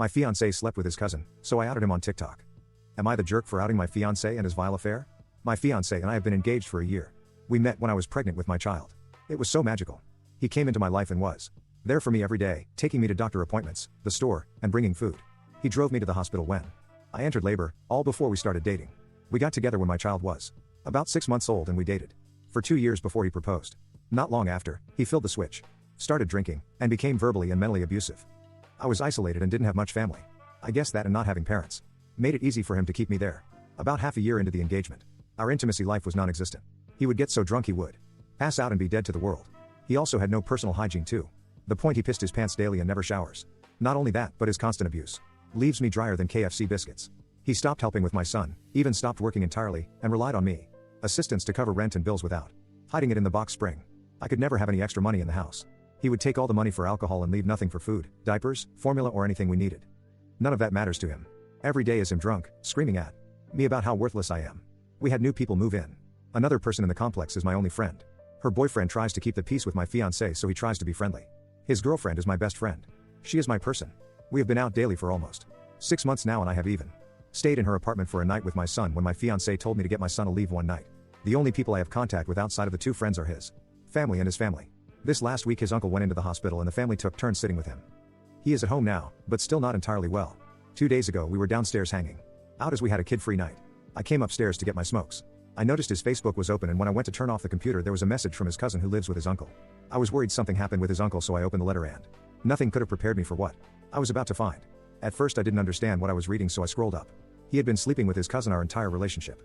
My fiance slept with his cousin, so I outed him on TikTok. Am I the jerk for outing my fiance and his vile affair? My fiance and I have been engaged for a year. We met when I was pregnant with my child. It was so magical. He came into my life and was there for me every day, taking me to doctor appointments, the store, and bringing food. He drove me to the hospital when I entered labor, all before we started dating. We got together when my child was about 6 months old and we dated for 2 years before he proposed. Not long after, he filled the switch, started drinking, and became verbally and mentally abusive. I was isolated and didn't have much family. I guess that and not having parents made it easy for him to keep me there. About half a year into the engagement, our intimacy life was non-existent. He would get so drunk he would pass out and be dead to the world. He also had no personal hygiene too. The point he pissed his pants daily and never showers. Not only that, but his constant abuse leaves me drier than KFC biscuits. He stopped helping with my son, even stopped working entirely, and relied on me assistance to cover rent and bills without hiding it in the box spring. I could never have any extra money in the house. He would take all the money for alcohol and leave nothing for food, diapers, formula, or anything we needed. None of that matters to him. Every day is him drunk, screaming at me about how worthless I am. We had new people move in. Another person in the complex is my only friend. Her boyfriend tries to keep the peace with my fiancé, so he tries to be friendly. His girlfriend is my best friend. She is my person. We have been out daily for almost 6 months now, and I have even stayed in her apartment for a night with my son when my fiancé told me to get my son a leave one night. The only people I have contact with outside of the two friends are his family and his family. This last week his uncle went into the hospital and the family took turns sitting with him. He is at home now, but still not entirely well. 2 days ago we were downstairs hanging out as we had a kid-free night. I came upstairs to get my smokes. I noticed his Facebook was open, and when I went to turn off the computer there was a message from his cousin who lives with his uncle. I was worried something happened with his uncle, so I opened the letter and nothing could have prepared me for what I was about to find. At first I didn't understand what I was reading, so I scrolled up. He had been sleeping with his cousin our entire relationship.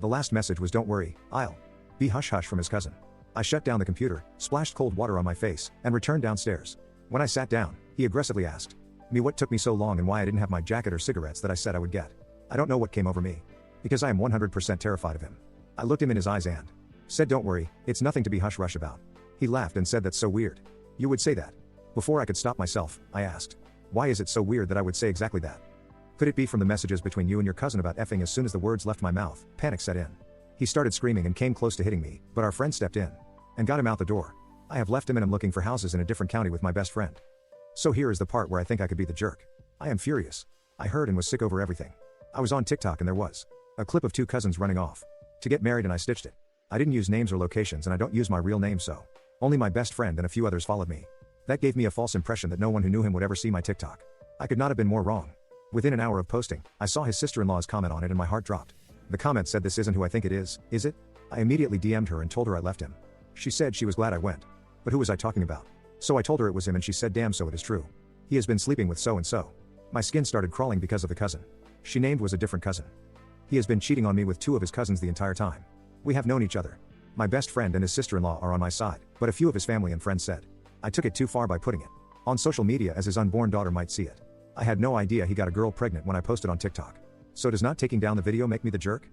The last message was, "Don't worry, I'll be hush hush," from his cousin. I shut down the computer, splashed cold water on my face, and returned downstairs. When I sat down, he aggressively asked me what took me so long and why I didn't have my jacket or cigarettes that I said I would get. I don't know what came over me, because I am 100% terrified of him. I looked him in his eyes and said, "Don't worry, it's nothing to be hush rush about." He laughed and said, "That's so weird. You would say that." Before I could stop myself, I asked, "Why is it so weird that I would say exactly that? Could it be from the messages between you and your cousin about effing?" As soon as the words left my mouth, panic set in. He started screaming and came close to hitting me, but our friend stepped in and got him out the door. I have left him and am looking for houses in a different county with my best friend. So here is the part where I think I could be the jerk. I am furious. I heard and was sick over everything. I was on TikTok and there was a clip of two cousins running off to get married, and I stitched it. I didn't use names or locations, and I don't use my real name, so only my best friend and a few others followed me. That gave me a false impression that no one who knew him would ever see my TikTok. I could not have been more wrong. Within an hour of posting, I saw his sister-in-law's comment on it and my heart dropped. The comment said, "This isn't who I think it is it?" I immediately DM'd her and told her I left him. She said she was glad I went. But who was I talking about? So I told her it was him, and she said, "Damn, so it is true. He has been sleeping with so-and-so." My skin started crawling because of the cousin she named was a different cousin. He has been cheating on me with two of his cousins the entire time. We have known each other. My best friend and his sister-in-law are on my side, but a few of his family and friends said I took it too far by putting it on social media as his unborn daughter might see it. I had no idea he got a girl pregnant when I posted on TikTok. So does not taking down the video make me the jerk?